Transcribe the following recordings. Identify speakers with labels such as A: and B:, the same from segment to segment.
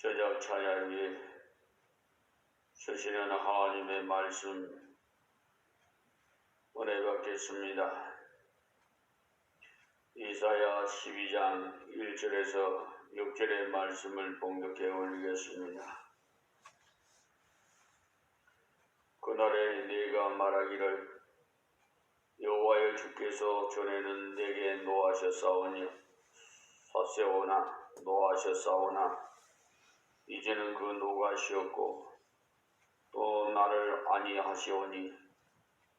A: 저녁 찬양에 주시는 하나님의 말씀 은혜 받겠습니다. 이사야 12장 1절에서 6절의 말씀을 봉독해 올리겠습니다. 그날에 네가 말하기를 여호와여 주께서 전에는 내게 노하셨사오니 샀세오나 노하셨사오나 이제는 그 노가 쉬었고 또 나를 아니하시오니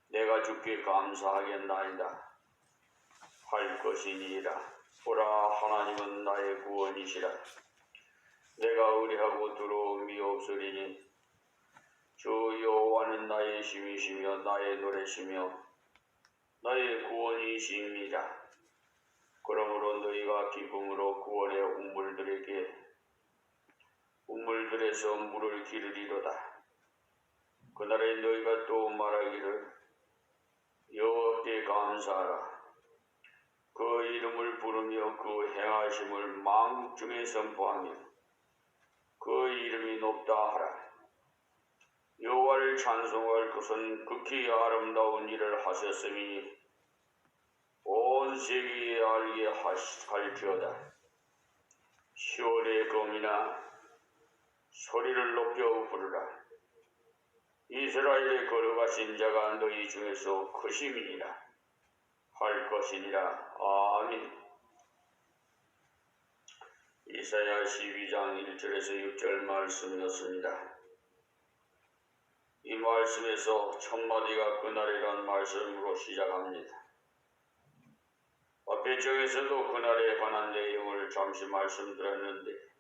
A: 내가 주께 감사하겠나이다 할 것이니이다. 보라, 하나님은 나의 구원이시라. 내가 의뢰하고 두려움이 없으리니 주 여호와는 나의 힘이시며 나의 노래시며 나의 구원이시니이다. 그러므로 너희가 기쁨으로 구원의 우물들에서 물을 기르리로다. 그날에 너희가 또 말하기를 여호와께 감사하라. 그 이름을 부르며 그 행하심을 만국 중에 선포하며 그 이름이 높다 하라. 여호와를 찬송할 것은 극히 아름다운 일을 하셨음이니 온 세계에 알게 할지어다. 시온의 검이나 소리를 높여 부르라. 이스라엘에 걸어가신 자가 너희 중에서 크심이니라 할 것이니라. 아멘. 이사야 12장 1절에서 6절 말씀이었습니다. 이 말씀에서 첫 마디가 그날이란 말씀으로 시작합니다. 앞에 쪽에서도 그날에 관한 내용을 잠시 말씀드렸는데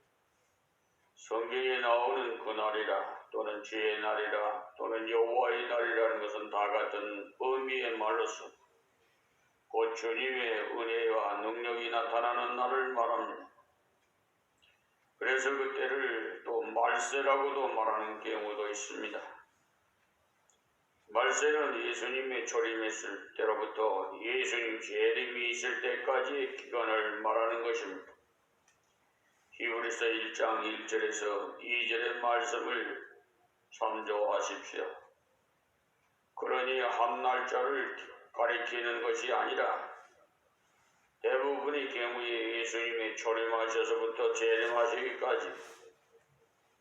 A: 성경에 나오는 그날이라 또는 주의 날이라 또는 여호와의 날이라는 것은 다 같은 의미의 말로서 곧 주님의 은혜와 능력이 나타나는 날을 말합니다. 그래서 그때를 또 말세라고도 말하는 경우도 있습니다. 말세는 예수님의 초림했을 때로부터 예수님 재림이 있을 때까지의 기간을 말하는 것입니다. 히브리서 1장 1절에서 2절의 말씀을 참조하십시오. 그러니 한 날짜를 가리키는 것이 아니라 대부분의 경우에 예수님의 초림하셔서부터 재림하시기까지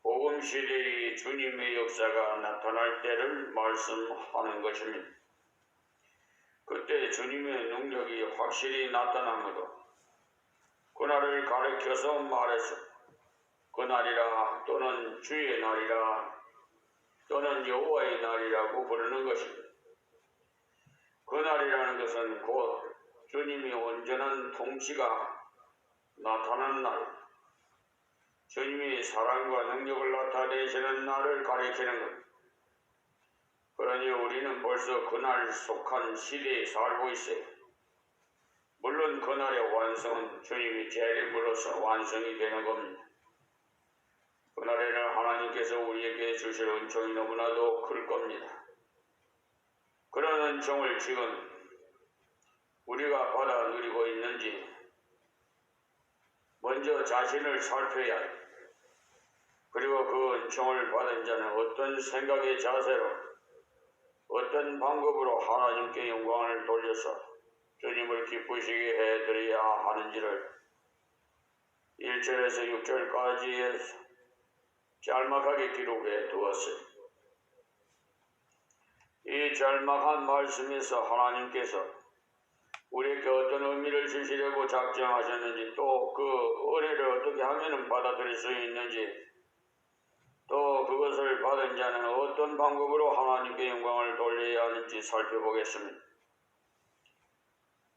A: 복음 시대의 주님의 역사가 나타날 때를 말씀하는 것입니다. 그때 주님의 능력이 확실히 나타나므로 그날을 가리켜서 말해서 그날이라 또는 주의 날이라 또는 여호와의 날이라고 부르는 것입니다. 그날이라는 것은 곧 주님이 온전한 통치가 나타난 날, 주님이 사랑과 능력을 나타내시는 날을 가리키는 것. 그러니 우리는 벌써 그날 속한 시대에 살고 있어요. 물론 그날의 완성은 주님이 재림으로써 완성이 되는 겁니다. 그날에는 하나님께서 우리에게 주실 은총이 너무나도 클 겁니다. 그런 은총을 지금 우리가 받아 누리고 있는지 먼저 자신을 살펴야 해요. 그리고 그 은총을 받은 자는 어떤 생각의 자세로 어떤 방법으로 하나님께 영광을 돌려서 주님을 기쁘시게 해드려야 하는지를 1절에서 6절까지 짤막하게 기록해 두었어요. 이 짤막한 말씀에서 하나님께서 우리에게 어떤 의미를 주시려고 작정하셨는지 또 그 은혜를 어떻게 하면 받아들일 수 있는지 또 그것을 받은 자는 어떤 방법으로 하나님께 영광을 돌려야 하는지 살펴보겠습니다.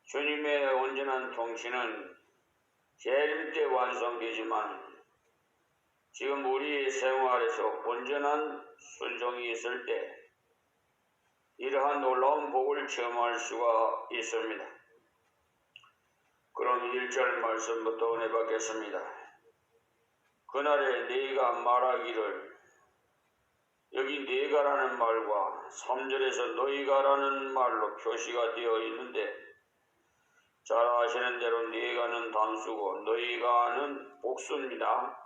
A: 주님의 온전한 통치는 재림 때 완성되지만 지금 우리의 생활에서 온전한 순종이 있을 때 이러한 놀라운 복을 체험할 수가 있습니다. 그럼 1절 말씀부터 은혜 받겠습니다. 그날에 네가 말하기를, 여기 네가라는 말과 3절에서 너희가라는 말로 표시가 되어 있는데 잘 아시는 대로 네가는 단수고 너희가는 복수입니다.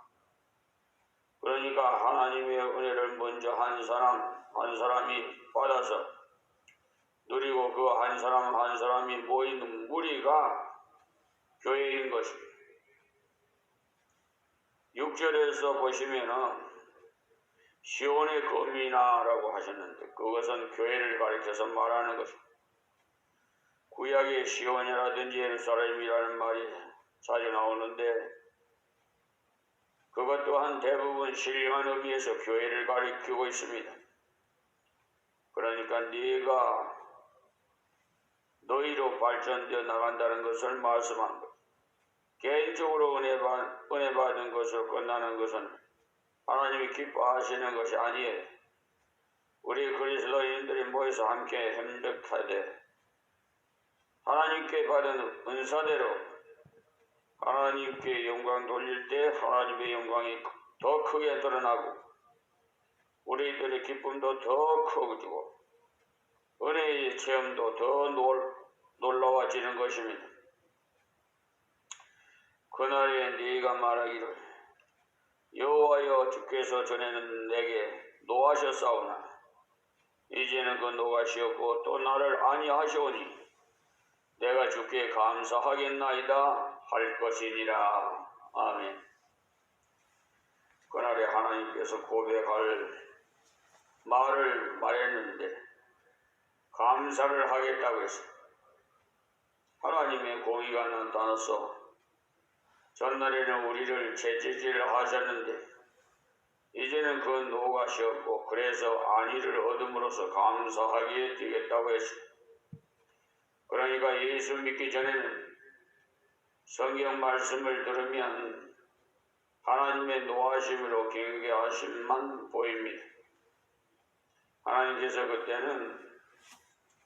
A: 그러니까 하나님의 은혜를 먼저 한 사람이 받아서 누리고 그 한 사람이 모이는 무리가 교회인 것입니다. 6절에서 보시면은 시온의 거미나라고 하셨는데 그것은 교회를 가리켜서 말하는 것입니다. 구약의 시온이라든지 예루살렘이라는 말이 자주 나오는데 그것 또한 대부분 신령한 의미에서 교회를 가리키고 있습니다. 그러니까 네가 너희로 발전되어 나간다는 것을 말씀한 것. 개인적으로 은혜 받은 것으로 끝나는 것은 하나님이 기뻐하시는 것이 아니에요. 우리 그리스도인들이 모여서 함께 협력하되 하나님께 받은 은사대로 하나님께 영광 돌릴 때 하나님의 영광이 더 크게 드러나고 우리들의 기쁨도 더 커지고 은혜의 체험도 더 놀라워지는 것입니다. 그날에 네가 말하기를 여호와여 주께서 전에는 내게 노하셨사오나 이제는 그 노하시었고 또 나를 아니하시오니 내가 주께 감사하겠나이다 할 것이니라. 아멘. 그날에 하나님께서 고백할 말을 말했는데 감사를 하겠다고 했어요. 하나님의 공의가 나타나서 전날에는 우리를 채찍질 하셨는데 이제는 그 노하시었고 그래서 안위를 얻음으로써 감사하게 되겠다고 했어요. 그러니까 예수 믿기 전에는 성경 말씀을 들으면 하나님의 노하심으로 경계하심만 보입니다. 하나님께서 그때는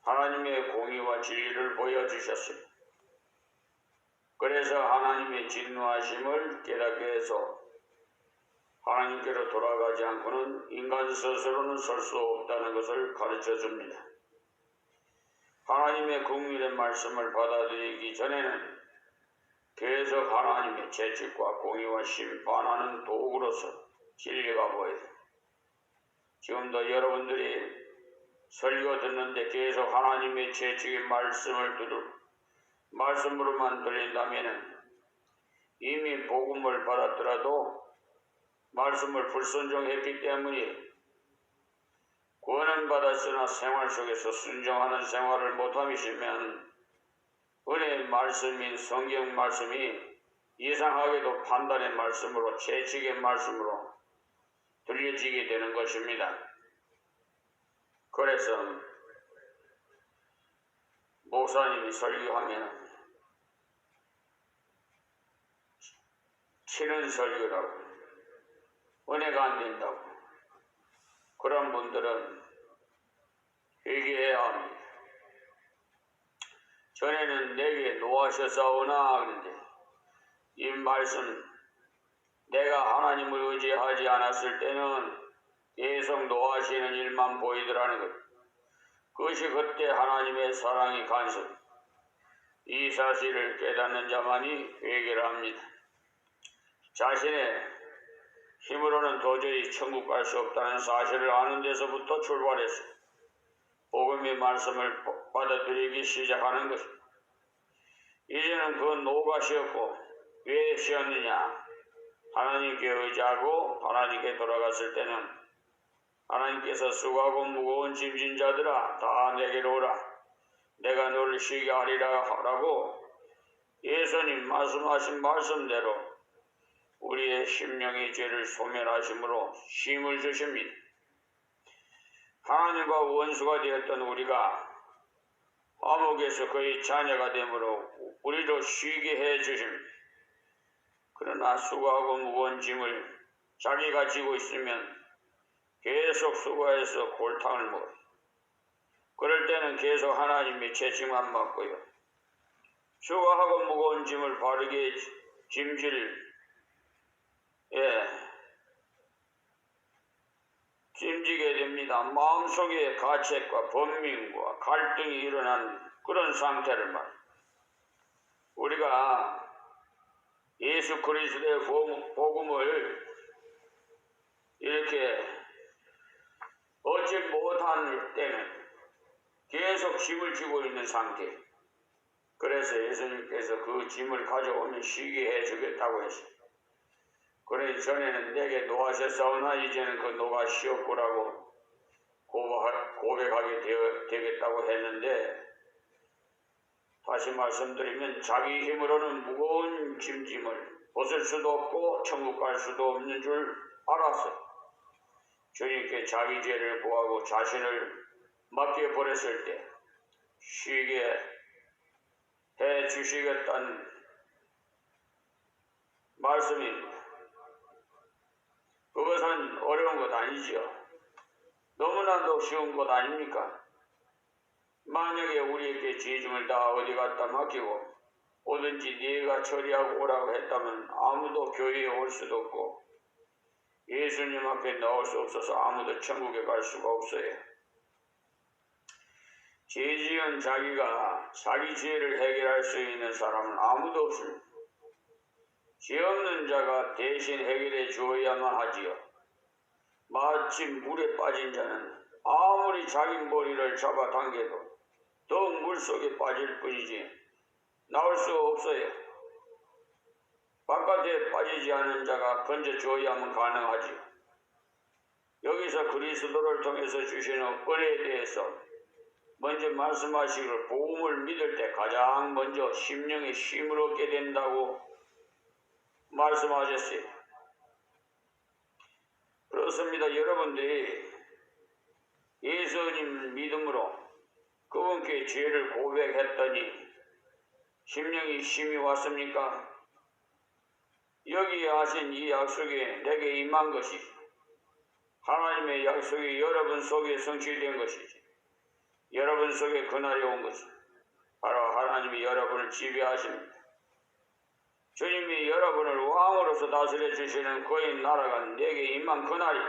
A: 하나님의 공의와 진리를 보여주셨어요. 그래서 하나님의 진노하심을 깨닫게 해서 하나님께로 돌아가지 않고는 인간 스스로는 설 수 없다는 것을 가르쳐 줍니다. 하나님의 긍휼의 말씀을 받아들이기 전에는 계속 하나님의 재직과 공의와 심판하는 도구로서 진리가 보여요. 지금도 여러분들이 설교 듣는데 계속 하나님의 재직의 말씀으로만 들린다면 이미 복음을 받았더라도 말씀을 불순종했기 때문에 구원은 받았으나 생활 속에서 순종하는 생활을 못함이시면 은혜의 말씀인 성경 말씀이 이상하게도 판단의 말씀으로 재직의 말씀으로 들려지게 되는 것입니다. 그래서 목사님이 설교하면 치는 설교라고 은혜가 안 된다고 그런 분들은 회개해야 합니다. 전에는 내게 노하셨사오나 그런데 이 말씀 내가 하나님을 의지하지 않았을 때는 계속 노하시는 일만 보이더라는 것. 그것이 그때 하나님의 사랑이 간섭. 이 사실을 깨닫는 자만이 회개를 합니다. 자신의 힘으로는 도저히 천국 갈 수 없다는 사실을 아는 데서부터 출발해서 복음의 말씀을 받아들이기 시작하는 것입니다. 이제는 그 노가시었고 왜 쉬었느냐? 하나님께 의지하고 하나님께 돌아갔을 때는 하나님께서 수고하고 무거운 짐진 자들아 다 내게로 오라 내가 너를 쉬게 하리라 라고 예수님 말씀하신 말씀대로 우리의 심령의 죄를 소멸하심으로 쉼을 주십니다. 하나님과 원수가 되었던 우리가 감옥에서 그의 자녀가 되므로 우리를 쉬게 해 주십니다. 그러나 수고하고 무거운 짐을 자기가 지고 있으면 계속 수고해서 골탕을 먹어요. 그럴 때는 계속 하나님의 채찍만 받고요. 수고하고 무거운 짐을 바르게 짐지게 됩니다. 마음속에 가책과 번민과 갈등이 일어나는 그런 상태를 말합니다. 우리가 예수 그리스도의 복음을 이렇게 얻지 못한 때는 계속 짐을 지고 있는 상태. 그래서 예수님께서 그 짐을 가져오면 쉬게 해주겠다고 했어요. 그러니 전에는 내게 노하셨사오나 이제는 그 노가 쉬었구라고 고백하게 되겠다고 했는데, 다시 말씀드리면 자기 힘으로는 무거운 짐을 벗을 수도 없고 천국 갈 수도 없는 줄 알았어요. 주님께 자기 죄를 구하고 자신을 맡겨버렸을 때 쉬게 해 주시겠다는 말씀입니다. 그것은 어려운 것 아니지요. 너무나도 쉬운 것 아닙니까? 만약에 우리에게 죄짐을 다 어디 갖다 맡기고 오든지 네가 처리하고 오라고 했다면 아무도 교회에 올 수도 없고 예수님 앞에 나올 수 없어서 아무도 천국에 갈 수가 없어요. 죄 지은 자기가 자기 죄를 해결할 수 있는 사람은 아무도 없습니다. 죄 없는 자가 대신 해결해 주어야만 하지요. 마치 물에 빠진 자는 아무리 자기 머리를 잡아당겨도 더욱 물속에 빠질 뿐이지 나올 수 없어요. 바깥에 빠지지 않은 자가 건져줘야만 가능하지요. 여기서 그리스도를 통해서 주시는 은혜에 대해서 먼저 말씀하시기를 복음을 믿을 때 가장 먼저 심령의 쉼을 얻게 된다고 말씀하셨어요. 그렇습니다. 여러분들이 예수님 믿음으로 그분께 죄를 고백했더니 심령이 쉼이 왔습니까? 여기에 하신 이 약속이 내게 임한 것이지, 하나님의 약속이 여러분 속에 성취된 것이지, 여러분 속에 그날이 온 것이지, 바로 하나님이 여러분을 지배하십니다. 주님이 여러분을 왕으로서 다스려 주시는 그의 나라가 내게 임한 그날이,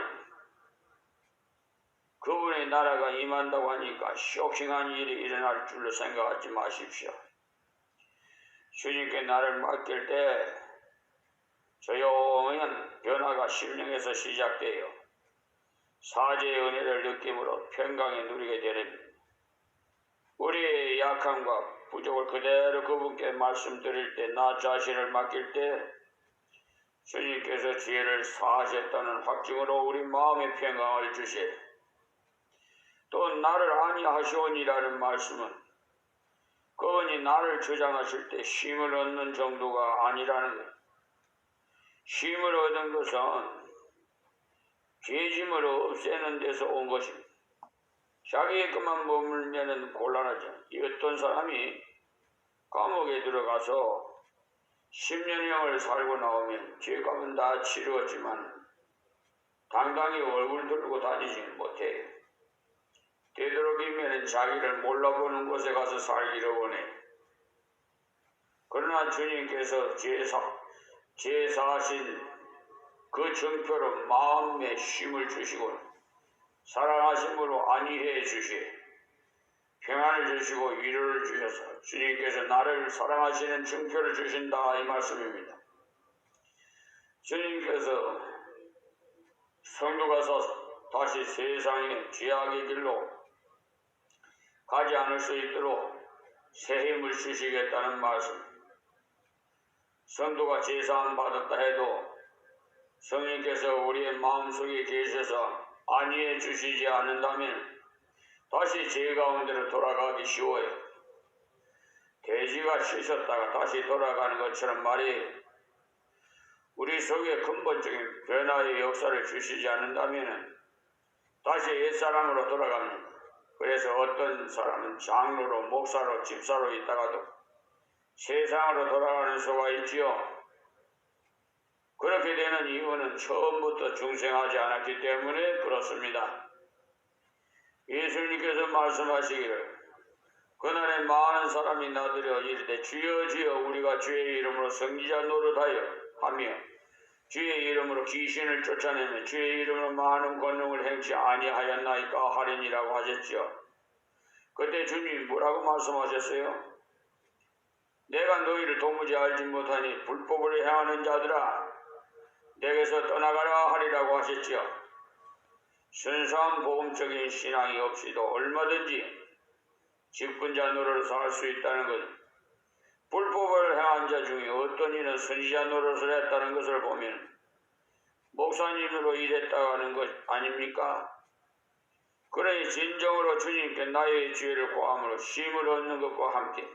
A: 그분의 나라가 임한다고 하니까 쇼킹한 일이 일어날 줄로 생각하지 마십시오. 주님께 나를 맡길 때 조용한 변화가 심령에서 시작되어 사죄의 은혜를 느낌으로 평강에 누리게 되는, 우리의 약함과 부족을 그대로 그분께 말씀드릴 때, 나 자신을 맡길 때 주님께서 죄를 사하셨다는 확증으로 우리 마음의 평강을 주시오. 또 나를 아니하시오니라는 말씀은 그분이 나를 주장하실 때 쉼을 얻는 정도가 아니라는 것. 쉼을 얻은 것은 죄짐을 없애는 데서 온 것입니다. 자기의 것만 머물면 곤란하죠. 이 어떤 사람이 감옥에 들어가서 10년형을 살고 나오면 죄값은 다 치루었지만 당당히 얼굴 들고 다니지는 못해요. 되도록이면 자기를 몰라보는 곳에 가서 살기를 원해. 그러나 주님께서 제사하신 그 증표로 마음에 쉼을 주시고 사랑하심으로 안위해 주시, 평안을 주시고 위로를 주셔서 주님께서 나를 사랑하시는 증표를 주신다, 이 말씀입니다. 주님께서 성도가 다시 세상의 죄악의 길로 가지 않을 수 있도록 새 힘을 주시겠다는 말씀. 성도가 제사함 받았다 해도 성령께서 우리의 마음속에 계셔서 안위해 주시지 않는다면 다시 죄 가운데로 돌아가기 쉬워요. 돼지가 씻었다가 다시 돌아가는 것처럼 말이에요. 우리 속에 근본적인 변화의 역사를 주시지 않는다면 다시 옛사람으로 돌아갑니다. 그래서 어떤 사람은 장로로, 목사로, 집사로 있다가도 세상으로 돌아가는 수가 있지요. 그렇게 되는 이유는 처음부터 중생하지 않았기 때문에 그렇습니다. 예수님께서 말씀하시기를 그날에 많은 사람이 나들여 이르되 주여 주여 우리가 주의 이름으로 선지자 노릇하여 하며 주의 이름으로 귀신을 쫓아내며 주의 이름으로 많은 권능을 행치 아니하였나이까 하리니라고 하셨지요. 그때 주님이 뭐라고 말씀하셨어요? 내가 너희를 도무지 알지 못하니 불법을 행하는 자들아, 내게 주께서 떠나가라 하리라고 하셨지요. 순수한 복음적인 신앙이 없이도 얼마든지 직분자 노릇을 할 수 있다는 것, 불법을 행한 자 중에 어떤 이는 선지자 노릇을 했다는 것을 보면 목사님으로 일했다고 하는 것 아닙니까? 그러니 진정으로 주님께 나의 죄를 고함으로 쉼을 얻는 것과 함께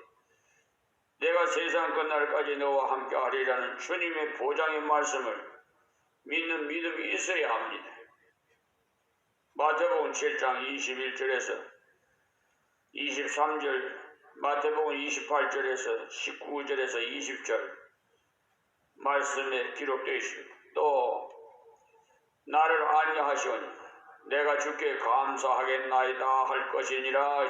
A: 내가 세상 끝날까지 너와 함께 하리라는 주님의 보장의 말씀을 믿는 믿음이 있어야 합니다. 마태복음 7장 21절에서 23절, 마태복음 28절에서 19절에서 20절 말씀에 기록되어 있습니다. 또 나를 아니하시오니 내가 주께 감사하겠나이다 할 것이니라.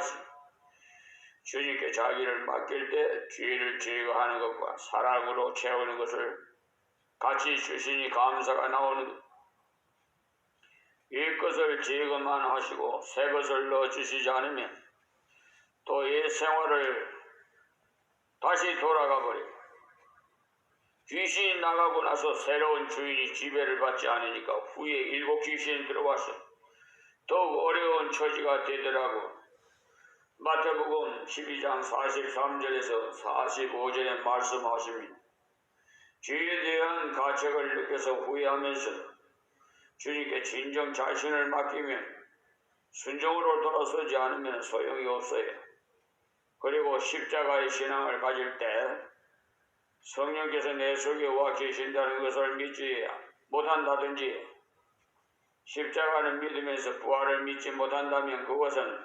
A: 주님께 자기를 맡길 때 죄를 제거하는 것과 사랑으로 채우는 것을 같이 주시니 감사가 나오는 것. 옛 것을 제거만 하시고 새 것을 넣어주시지 않으면 또 옛 생활을 다시 돌아가 버리고 귀신이 나가고 나서 새로운 주인이 지배를 받지 않으니까 후에 7 귀신이 들어와서 더욱 어려운 처지가 되더라고. 마태복음 12장 43절에서 45절에 말씀하십니다. 죄에 대한 가책을 느껴서 후회하면서 주님께 진정 자신을 맡기면 순종으로 돌아서지 않으면 소용이 없어요. 그리고 십자가의 신앙을 가질 때 성령께서 내 속에 와 계신다는 것을 믿지 못한다든지 십자가는 믿으면서 부활을 믿지 못한다면 그것은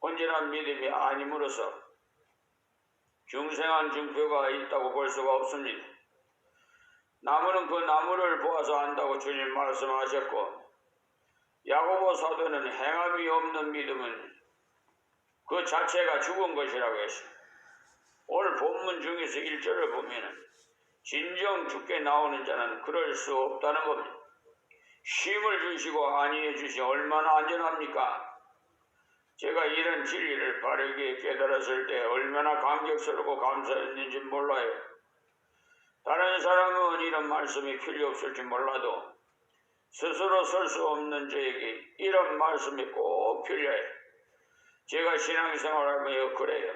A: 언제나 믿음이 아님으로써 중생한 증표가 있다고 볼 수가 없습니다. 나무는 그 나무를 보아서 안다고 주님 말씀하셨고 야고보 사도는 행함이 없는 믿음은 그 자체가 죽은 것이라고 했습니다. 오늘 본문 중에서 1절을 보면 진정 죽게 나오는 자는 그럴 수 없다는 겁니다. 쉼을 주시고 안위해 주시 얼마나 안전합니까? 제가 이런 진리를 바르게 깨달았을 때 얼마나 감격스럽고 감사했는지 몰라요. 다른 사람은 이런 말씀이 필요 없을지 몰라도 스스로 설 수 없는 저에게 이런 말씀이 꼭 필요해요. 제가 신앙생활하며 그래요.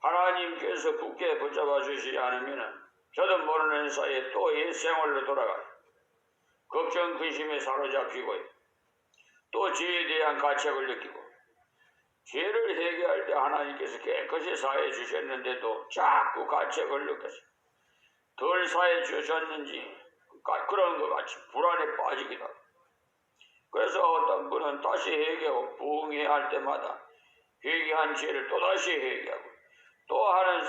A: 하나님께서 굳게 붙잡아 주시지 않으면 저도 모르는 사이에 또 옛 생활로 돌아가요. 걱정 근심에 사로잡히고요. 또 죄에 대한 가책을 느끼고 죄를 회개할 때 하나님께서 깨끗이 사해 주셨는데도 자꾸 가책을 느꼈어요. 덜 사해 주셨는지 그런 것 같이 불안에 빠지기도 하고. 그래서 어떤 분은 다시 회개하고 부흥해야 할 때마다 회개한 죄를 또다시 회개하고 또 하는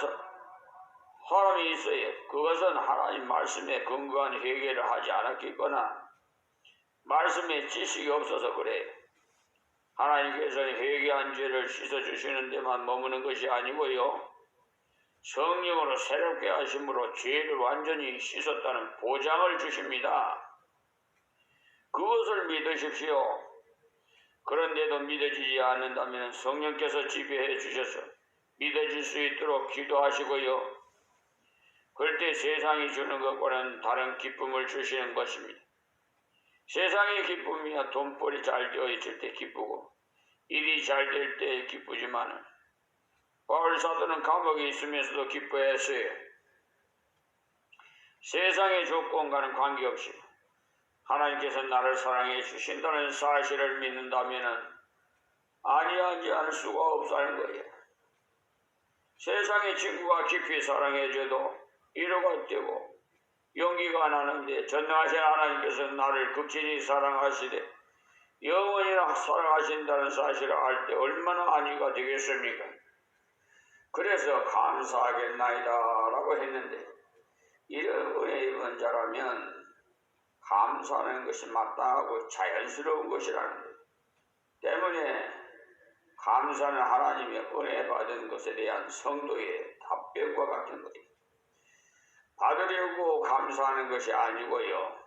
A: 사람이 있어요. 그것은 하나님 말씀에 근거한 회개를 하지 않았겠거나 말씀에 지식이 없어서 그래요. 하나님께서 회개한 죄를 씻어주시는 데만 머무는 것이 아니고요. 성령으로 새롭게 하심으로 죄를 완전히 씻었다는 보장을 주십니다. 그것을 믿으십시오. 그런데도 믿어지지 않는다면 성령께서 지배해 주셔서 믿어질 수 있도록 기도하시고요. 그럴 때 세상이 주는 것과는 다른 기쁨을 주시는 것입니다. 세상의 기쁨이야 돈벌이 잘 되어 있을 때 기쁘고 일이 잘 될 때 기쁘지만 바울 사도는 감옥에 있으면서도 기뻐했어요. 세상의 조건과는 관계없이 하나님께서 나를 사랑해 주신다는 사실을 믿는다면 아니하지 않을 수가 없다는 거예요. 세상의 친구가 깊이 사랑해줘도 위로가 되고 용기가 나는데 전능하신 하나님께서 나를 극진히 사랑하시되 영원히나 사랑하신다는 사실을 알 때 얼마나 안위가 되겠습니까? 그래서 감사하겠나이다 라고 했는데 이런 은혜 입은 자라면 감사하는 것이 마땅하고 자연스러운 것이라는 것 때문에 감사는 하나님의 은혜 받은 것에 대한 성도의 답변과 같은 거예요. 받으려고 감사하는 것이 아니고요.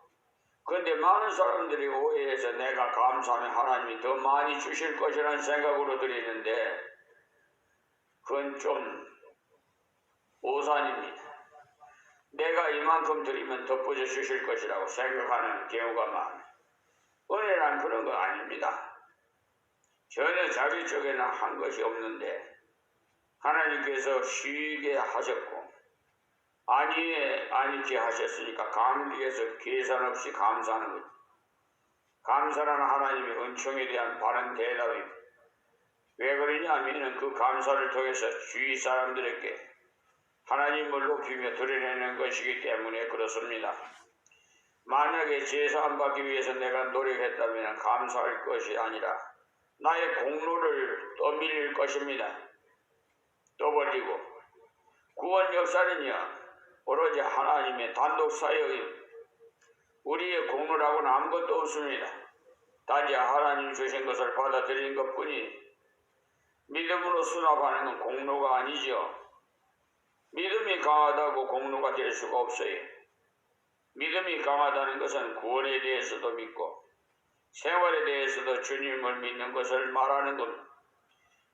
A: 그런데 많은 사람들이 오해해서 내가 감사하면 하나님이 더 많이 주실 것이라는 생각으로 드리는데 그건 좀 오산입니다. 내가 이만큼 드리면 덧붙여 주실 것이라고 생각하는 경우가 많아요. 은혜란 그런 거 아닙니다. 전혀 자기 쪽에는 한 것이 없는데 하나님께서 쉬게 하셨고 아니게 하셨으니까 감격해서 계산 없이 감사하는 거죠. 감사라는 하나님의 은총에 대한 바른 대답입니다. 왜 그러냐면 그 감사를 통해서 주위 사람들에게 하나님을 높이며 드러내는 것이기 때문에 그렇습니다. 만약에 제사 안 받기 위해서 내가 노력했다면 감사할 것이 아니라 나의 공로를 떠밀릴 것입니다. 떠벌리고 구원 역사는요 오로지 하나님의 단독 사역입니다. 우리의 공로라고는 아무것도 없습니다. 단지 하나님 주신 것을 받아들이는 것뿐이 믿음으로 수납하는 건 공로가 아니죠. 믿음이 강하다고 공로가 될 수가 없어요. 믿음이 강하다는 것은 구원에 대해서도 믿고 생활에 대해서도 주님을 믿는 것을 말하는 겁니다.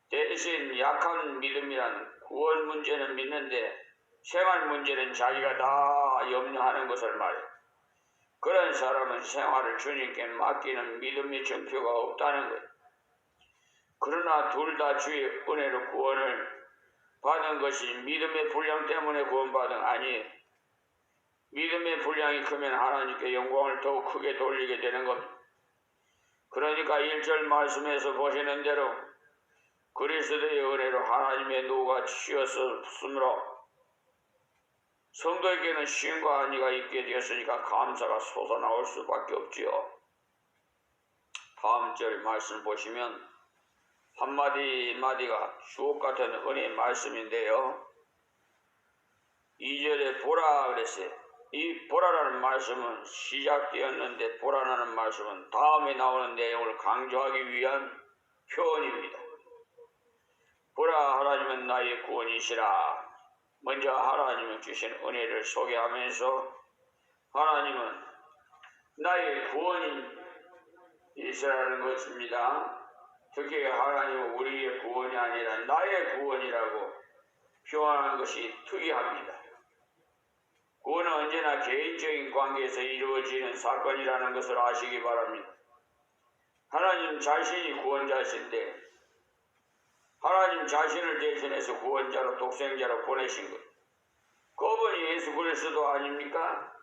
A: 대신 약한 믿음이란 구원 문제는 믿는데 생활 문제는 자기가 다 염려하는 것을 말해요. 그런 사람은 생활을 주님께 맡기는 믿음의 증표가 없다는 거예요. 그러나 둘 다 주의 은혜로 구원을 받은 것이 믿음의 분량 때문에 구원받은 아니에요. 믿음의 분량이 크면 하나님께 영광을 더욱 크게 돌리게 되는 겁니다. 그러니까 1절 말씀에서 보시는 대로 그리스도의 은혜로 하나님의 노가 치었으므로 성도에게는 쉼과 안위가 있게 되었으니까 감사가 솟아나올 수밖에 없지요. 다음 절 말씀 보시면 한마디 마디가 주옥 같은 은혜의 말씀인데요. 2절에 보라 그랬어요. 이 보라라는 말씀은 시작되었는데 보라라는 말씀은 다음에 나오는 내용을 강조하기 위한 표현입니다. 보라 하나님은 나의 구원이시라. 먼저 하나님은 주신 은혜를 소개하면서 하나님은 나의 구원이시라는 것입니다. 특히 하나님은 우리의 구원이 아니라 나의 구원이라고 표현하는 것이 특이합니다. 구원은 언제나 개인적인 관계에서 이루어지는 사건이라는 것을 아시기 바랍니다. 하나님 자신이 구원자신데 하나님 자신을 대신해서 구원자로 독생자로 보내신 것. 그분이 예수 그리스도 아닙니까?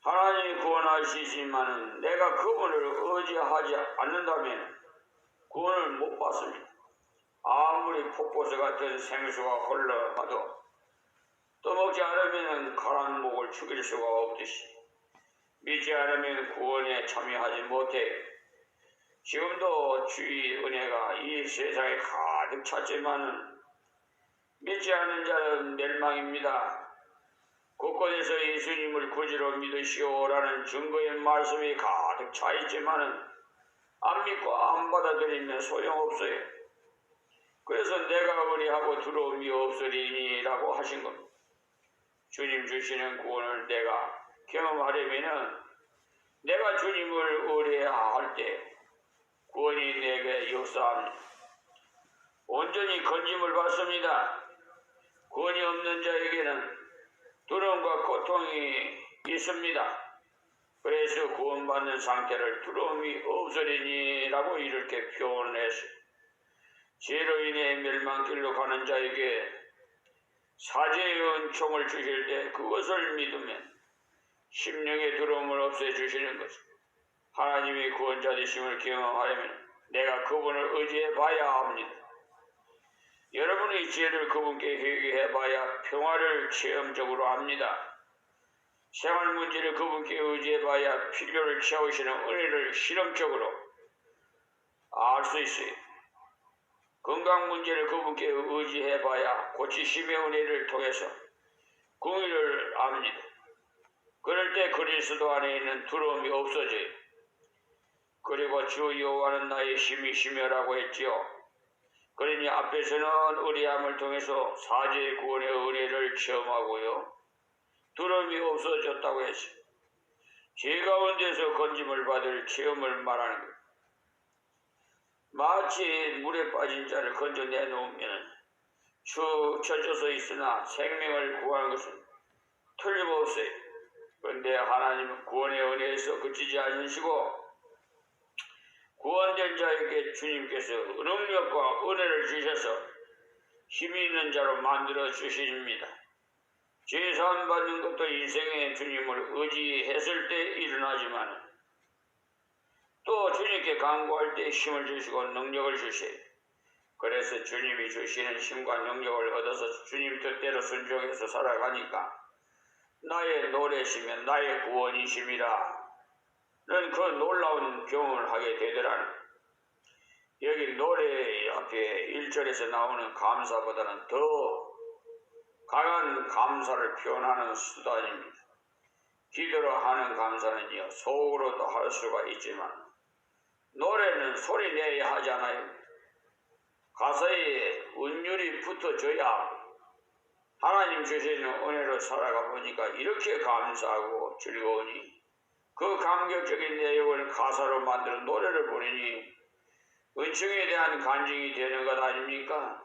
A: 하나님이 구원하시지만 내가 그분을 의지하지 않는다면 구원을 못 받습니다. 아무리 폭포수 같은 생수가 흘러가도 떠먹지 않으면 가란 목을 죽일 수가 없듯이 믿지 않으면 구원에 참여하지 못해. 지금도 주의 은혜가 이 세상에 가득 찼지만 믿지 않는 자는 멸망입니다. 곳곳에서 예수님을 구주로 믿으시오라는 증거의 말씀이 가득 차 있지만 안 믿고 안 받아들이면 소용없어요. 그래서 내가 의리하고 두려움이 없으리니라고 하신 겁니다. 주님 주시는 구원을 내가 경험하려면 내가 주님을 의뢰할 때 구원이 내게 역사합니다. 온전히 건짐을 받습니다. 구원이 없는 자에게는 두려움과 고통이 있습니다. 그래서 구원받는 상태를 두려움이 없으리니라고 이렇게 표현했어요. 죄로 인해 멸망길로 가는 자에게 사죄의 은총을 주실 때 그것을 믿으면 심령의 두려움을 없애주시는 것입니다. 하나님의 구원자 되심을 경험하려면 내가 그분을 의지해 봐야 합니다. 여러분의 죄를 그분께 회개해 봐야 평화를 체험적으로 합니다. 생활 문제를 그분께 의지해 봐야 필요를 채우시는 은혜를 실험적으로 알 수 있어요. 건강 문제를 그분께 의지해 봐야 고치심의 은혜를 통해서 공의를 압니다. 그럴 때 그리스도 안에 있는 두려움이 없어져요. 그리고 주 여호와는 나의 힘이시며라고 했지요. 그러니 앞에서는 의리함을 통해서 사죄의 구원의 은혜를 체험하고요. 두려움이 없어졌다고 했어요. 죄 가운데서 건짐을 받을 체험을 말하는 거예요. 마치 물에 빠진 자를 건져내놓으면 축 처져서 있으나 생명을 구하는 것은 틀림없어요. 그런데 하나님은 구원의 은혜에서 그치지 않으시고 구원된 자에게 주님께서 능력과 은혜를 주셔서 힘이 있는 자로 만들어 주십니다. 제사함 받는 것도 인생의 주님을 의지했을 때 일어나지만 또 주님께 간구할 때 힘을 주시고 능력을 주셔요. 그래서 주님이 주시는 힘과 능력을 얻어서 주님 뜻대로 순종해서 살아가니까 나의 노래시며 나의 구원이심이라 는 그 놀라운 경험을 하게 되더라는 여기 노래 앞에 1절에서 나오는 감사보다는 더 강한 감사를 표현하는 수단입니다. 기도로 하는 감사는요 속으로도 할 수가 있지만 노래는 소리 내야 하잖아요. 가사에 운율이 붙어줘야 하나님 주시는 은혜로 살아가 보니까 이렇게 감사하고 즐거우니 그 감격적인 내용을 가사로 만드는 노래를 부르니 은총에 대한 간증이 되는 것 아닙니까?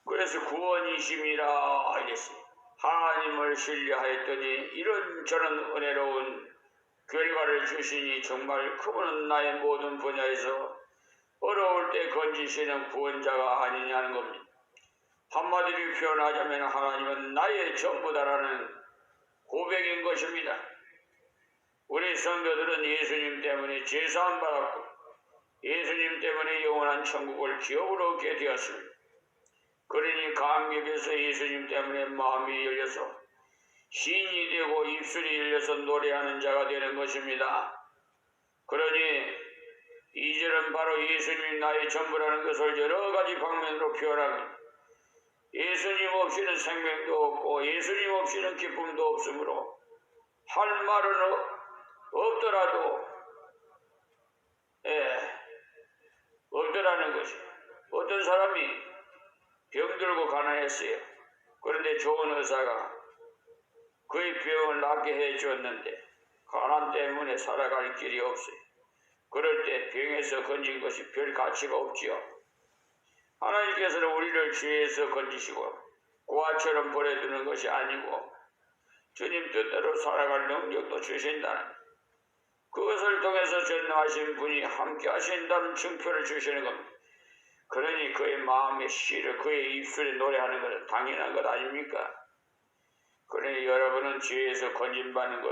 A: 그래서 구원이심이라 이랬어요. 하나님을 신뢰하였더니 이런저런 은혜로운 결과를 주시니 정말 그분은 나의 모든 분야에서 어려울 때 건지시는 구원자가 아니냐는 겁니다. 한마디로 표현하자면 하나님은 나의 전부다라는 고백인 것입니다. 우리 성도들은 예수님 때문에 제사함 받았고 예수님 때문에 영원한 천국을 기업으로 얻게 되었습니다. 그러니 감격에서 예수님 때문에 마음이 열려서 시인이 되고 입술이 열려서 노래하는 자가 되는 것입니다. 그러니 2절은 바로 예수님이 나의 전부라는 것을 여러 가지 방면으로 표현합니다. 예수님 없이는 생명도 없고 예수님 없이는 기쁨도 없으므로 할 말은 없더라도 없더라는 것이. 어떤 사람이 병들고 가난했어요. 그런데 좋은 의사가 그의 병을 낫게 해주었는데 가난 때문에 살아갈 길이 없어요. 그럴 때 병에서 건진 것이 별 가치가 없지요. 하나님께서는 우리를 죄에서 건지시고 고아처럼 보내두는 것이 아니고 주님 뜻대로 살아갈 능력도 주신다는 그것을 통해서 전능하신 분이 함께 하신다는 증표를 주시는 겁니다. 그러니 그의 마음의 시를 그의 입술에 노래하는 것은 당연한 것 아닙니까? 그러니 여러분은 죄에서 건진받는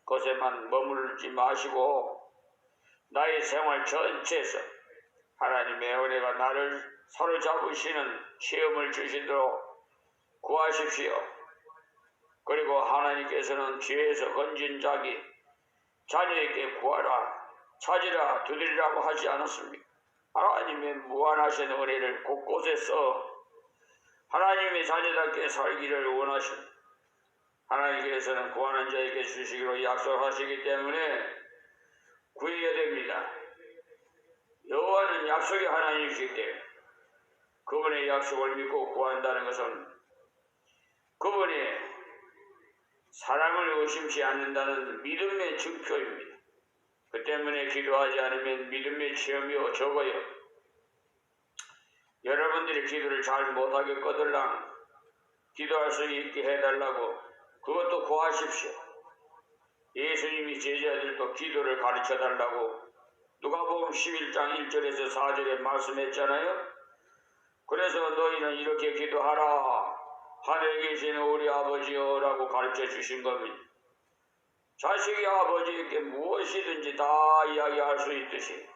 A: 것에만 머물지 마시고 나의 생활 전체에서 하나님의 은혜가 나를 사로잡으시는 체험을 주시도록 구하십시오. 그리고 하나님께서는 죄에서 건진 자녀에게 구하라, 찾으라, 두드리라고 하지 않았습니까? 하나님의 무한하신 은혜를 곳곳에 써 하나님의 자녀답게 살기를 원하십니다. 하나님께서는 구하는 자에게 주시기로 약속하시기 때문에 구해야 됩니다. 여호와는 약속의 하나님이시기 때문에 그분의 약속을 믿고 구한다는 것은 그분의 사랑을 의심치 않는다는 믿음의 증표입니다. 그 때문에 기도하지 않으면 믿음의 체험이 적어요. 여러분들이 기도를 잘 못하겠거들랑 기도할 수 있게 해달라고 그것도 구하십시오. 예수님이 제자들도 기도를 가르쳐달라고 누가복음 11장 1절에서 4절에 말씀했잖아요. 그래서 너희는 이렇게 기도하라. 하늘에 계시는 우리 아버지여 라고 가르쳐 주신 겁니다. 자식이 아버지에게 무엇이든지 다 이야기할 수 있듯이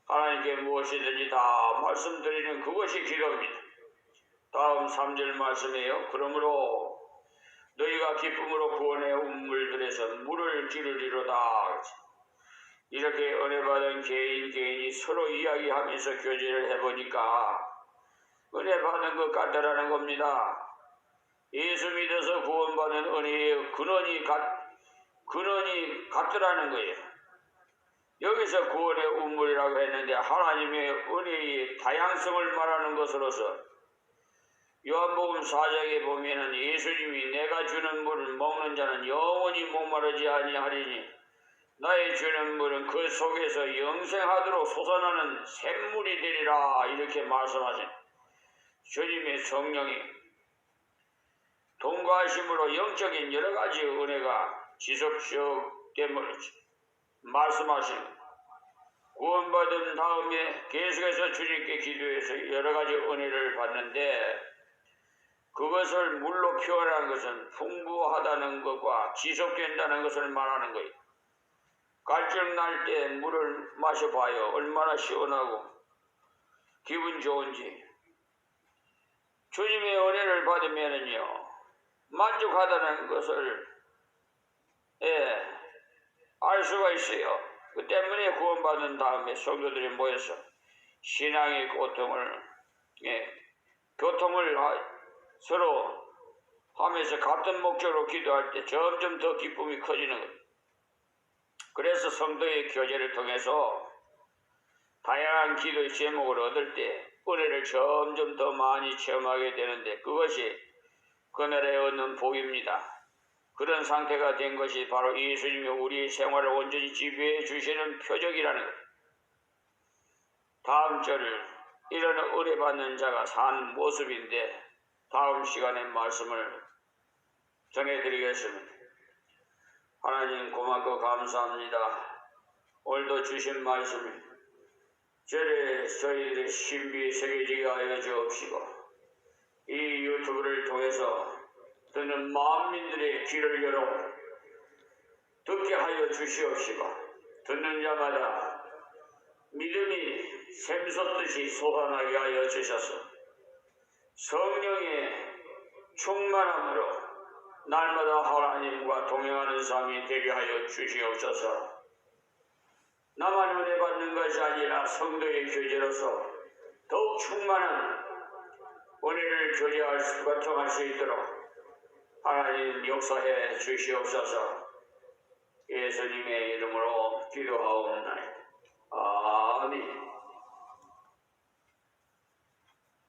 A: 하나님께 무엇이든지 다 말씀드리는 그것이 기도입니다. 다음 3절 말씀이에요. 그러므로 너희가 기쁨으로 구원의 운물들에서 물을 기르리로다. 이렇게 은혜 받은 개인이 서로 이야기하면서 교제를 해보니까 은혜 받은 것 같다라는 겁니다. 예수 믿어서 구원받은 은혜의 근원이 같더라는 거예요. 여기서 구원의 운물이라고 했는데 하나님의 은혜의 다양성을 말하는 것으로서 요한복음 4장에 보면은 예수님이 내가 주는 물을 먹는 자는 영원히 목마르지 아니하리니 나의 주는 물은 그 속에서 영생하도록 솟아나는 샘물이 되리라 이렇게 말씀하신 주님의 성령이 통과하심으로 영적인 여러 가지 은혜가 지속됨을 말씀하시는 구원받은 다음에 계속해서 주님께 기도해서 여러 가지 은혜를 받는데 그것을 물로 표현하는 것은 풍부하다는 것과 지속된다는 것을 말하는 거예요. 갈증 날 때 물을 마셔봐요. 얼마나 시원하고 기분 좋은지. 주님의 은혜를 받으면은요 만족하다는 것을 알 수가 있어요. 그 때문에 구원받은 다음에 성도들이 모여서 신앙의 고통을 교통을 서로 하면서 같은 목적으로 기도할 때 점점 더 기쁨이 커지는 거예요. 그래서 성도의 교제를 통해서 다양한 기도의 제목을 얻을 때 은혜를 점점 더 많이 체험하게 되는데 그것이 그날에 얻는 복입니다. 그런 상태가 된 것이 바로 예수님이 우리의 생활을 온전히 지배해 주시는 표적이라는 것. 다음 절을 이런 은혜 받는 자가 사는 모습인데 다음 시간에 말씀을 전해드리겠습니다. 하나님 고맙고 감사합니다. 오늘도 주신 말씀이 저희들의 신비에 새겨지게 하여 주옵시고 이 유튜브를 통해서 듣는 만민들의 귀를 열어 듣게 하여 주시옵시고 듣는 자마다 믿음이 샘솟듯이 솟아나게 하여 주셔서 성령의 충만함으로 날마다 하나님과 동행하는 삶이 되게 하여 주시옵소서. 나만 은혜 받는 것이 아니라 성도의 교제로서 더욱 충만한 은혜를 교통할 수 있도록 하나님 역사해 주시옵소서. 예수님의 이름으로 기도하옵나이다.